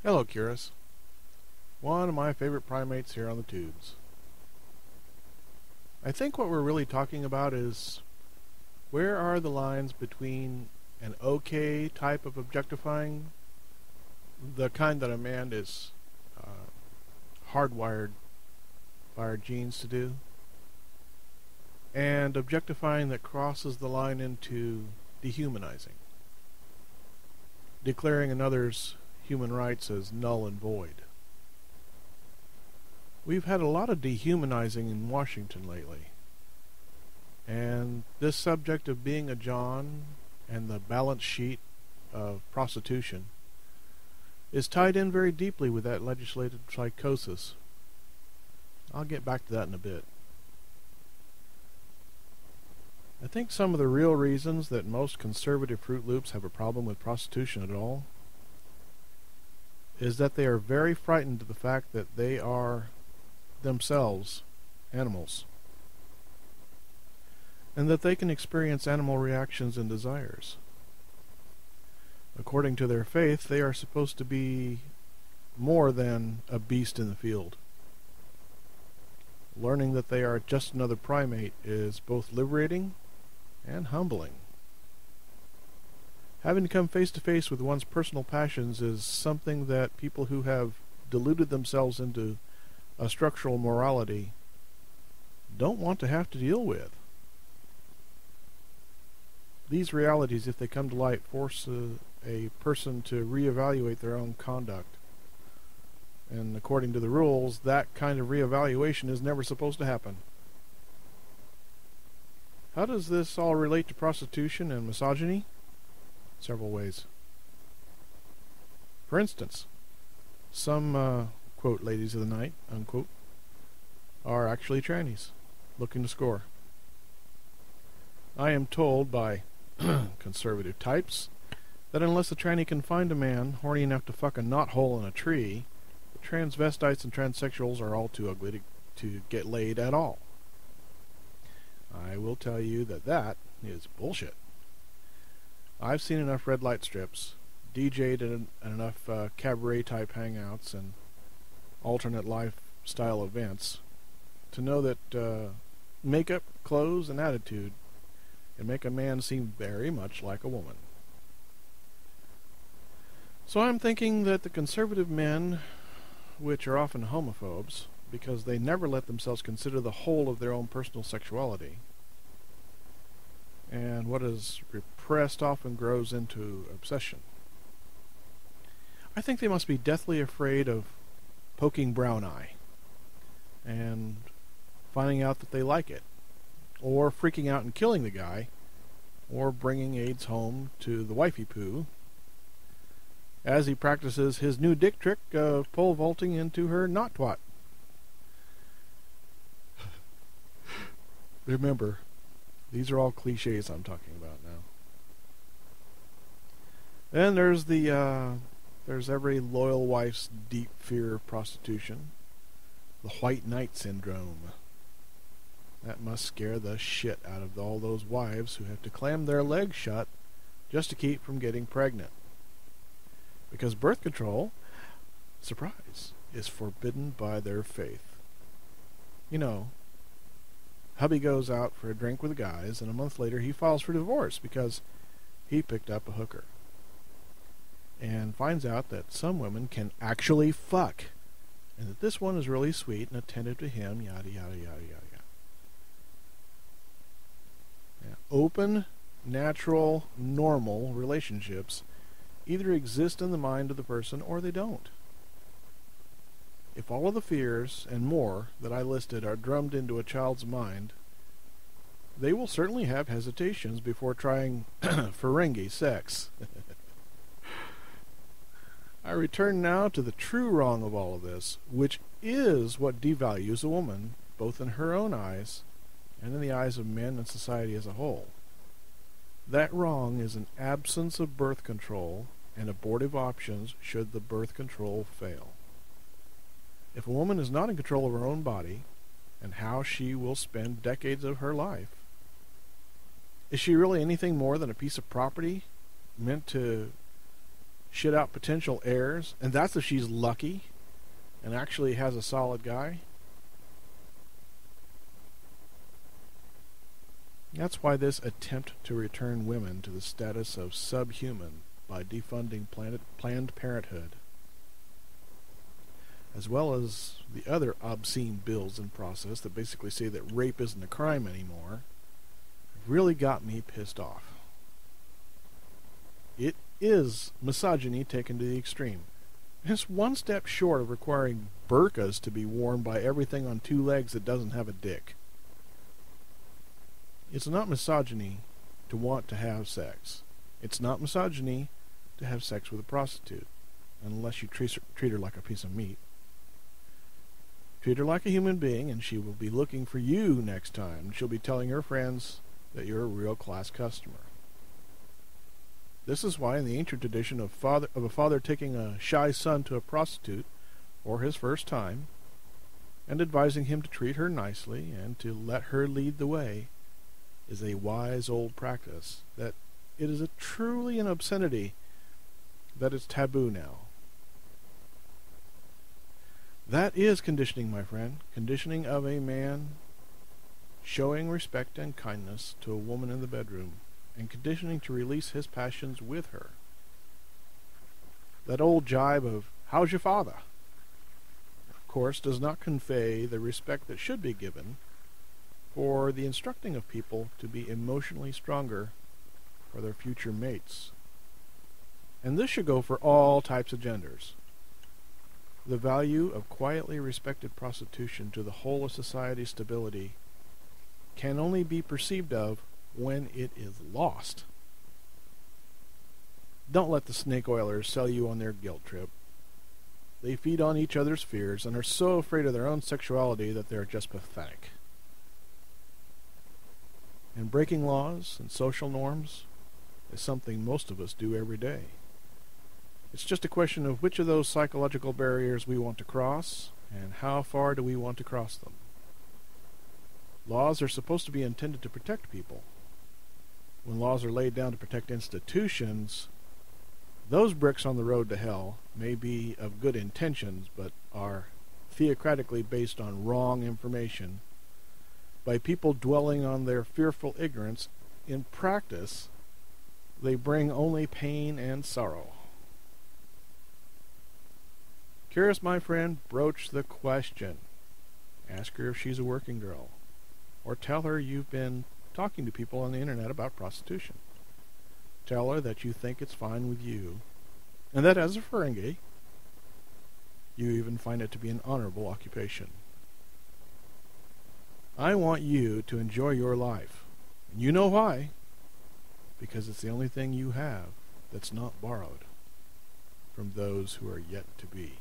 Hello, Curas. One of my favorite primates here on the tubes. I think what we're really talking about is where are the lines between an okay type of objectifying, the kind that a man is hardwired by our genes to do, and objectifying that crosses the line into dehumanizing, declaring another's human rights as null and void. We've had a lot of dehumanizing in Washington lately, and this subject of being a John and the balance sheet of prostitution is tied in very deeply with that legislative psychosis. I'll get back to that in a bit. I think some of the real reasons that most conservative Fruit Loops have a problem with prostitution at all is that they are very frightened of the fact that they are themselves animals, and that they can experience animal reactions and desires. According to their faith, they are supposed to be more than a beast in the field. Learning that they are just another primate is both liberating and humbling. Having to come face to face with one's personal passions is something that people who have deluded themselves into a structural morality don't want to have to deal with. These realities, if they come to light, force a person to reevaluate their own conduct. And according to the rules, that kind of reevaluation is never supposed to happen. How does this all relate to prostitution and misogyny? Several ways. For instance, some, quote, ladies of the night, unquote, are actually trannies, looking to score. I am told by conservative types that unless a tranny can find a man horny enough to fuck a knothole in a tree, the transvestites and transsexuals are all too ugly to get laid at all. I will tell you that that is bullshit. I've seen enough red light strips, DJ'd at enough cabaret-type hangouts and alternate lifestyle events to know that makeup, clothes, and attitude can make a man seem very much like a woman. So I'm thinking that the conservative men, which are often homophobes, because they never let themselves consider the whole of their own personal sexuality, and what is repressed often grows into obsession. I think they must be deathly afraid of poking brown eye and finding out that they like it, or freaking out and killing the guy, or bringing AIDS home to the wifey poo as he practices his new dick trick of pole vaulting into her not twat. Remember, these are all cliches I'm talking about now. Then there's there's every loyal wife's deep fear of prostitution, the white knight syndrome. That must scare the shit out of all those wives who have to clam their legs shut just to keep from getting pregnant. Because birth control, surprise, is forbidden by their faith. You know, hubby goes out for a drink with the guys, and a month later he files for divorce because he picked up a hooker. And finds out that some women can actually fuck, and that this one is really sweet and attentive to him, yada, yada, yada, yada, yada. Yeah. Open, natural, normal relationships either exist in the mind of the person or they don't. If all of the fears and more that I listed are drummed into a child's mind, they will certainly have hesitations before trying Ferengi sex. I return now to the true wrong of all of this, which is what devalues a woman, both in her own eyes and in the eyes of men and society as a whole. That wrong is an absence of birth control and abortive options should the birth control fail. If a woman is not in control of her own body and how she will spend decades of her life, is she really anything more than a piece of property meant to shit out potential heirs, and that's if she's lucky and actually has a solid guy. That's why this attempt to return women to the status of subhuman by defunding Planned Parenthood, as well as the other obscene bills in process that basically say that rape isn't a crime anymore, really got me pissed off. It is misogyny taken to the extreme. It's one step short of requiring burqas to be worn by everything on two legs that doesn't have a dick. It's not misogyny to want to have sex. It's not misogyny to have sex with a prostitute, unless you treat her like a piece of meat. Treat her like a human being, and she will be looking for you next time. She'll be telling her friends that you're a real class customer. This is why in the ancient tradition of a father taking a shy son to a prostitute for his first time and advising him to treat her nicely and to let her lead the way is a wise old practice, that it is truly an obscenity that is taboo now. That is conditioning, my friend. Conditioning of a man showing respect and kindness to a woman in the bedroom, and conditioning to release his passions with her. That old jibe of, "How's your father?" of course does not convey the respect that should be given for the instructing of people to be emotionally stronger for their future mates. And this should go for all types of genders. The value of quietly respected prostitution to the whole of society's stability can only be perceived of when it is lost. Don't let the snake oilers sell you on their guilt trip. They feed on each other's fears and are so afraid of their own sexuality that they are just pathetic. And breaking laws and social norms is something most of us do every day. It's just a question of which of those psychological barriers we want to cross, and how far do we want to cross them. Laws are supposed to be intended to protect people. When laws are laid down to protect institutions, those bricks on the road to hell may be of good intentions, but are theocratically based on wrong information by people dwelling on their fearful ignorance. In practice, they bring only pain and sorrow. Curious, my friend, broach the question. Ask her if she's a working girl, or tell her you've been talking to people on the internet about prostitution. Tell her that you think it's fine with you, and that as a Ferengi, you even find it to be an honorable occupation. I want you to enjoy your life, and you know why. Because it's the only thing you have that's not borrowed from those who are yet to be.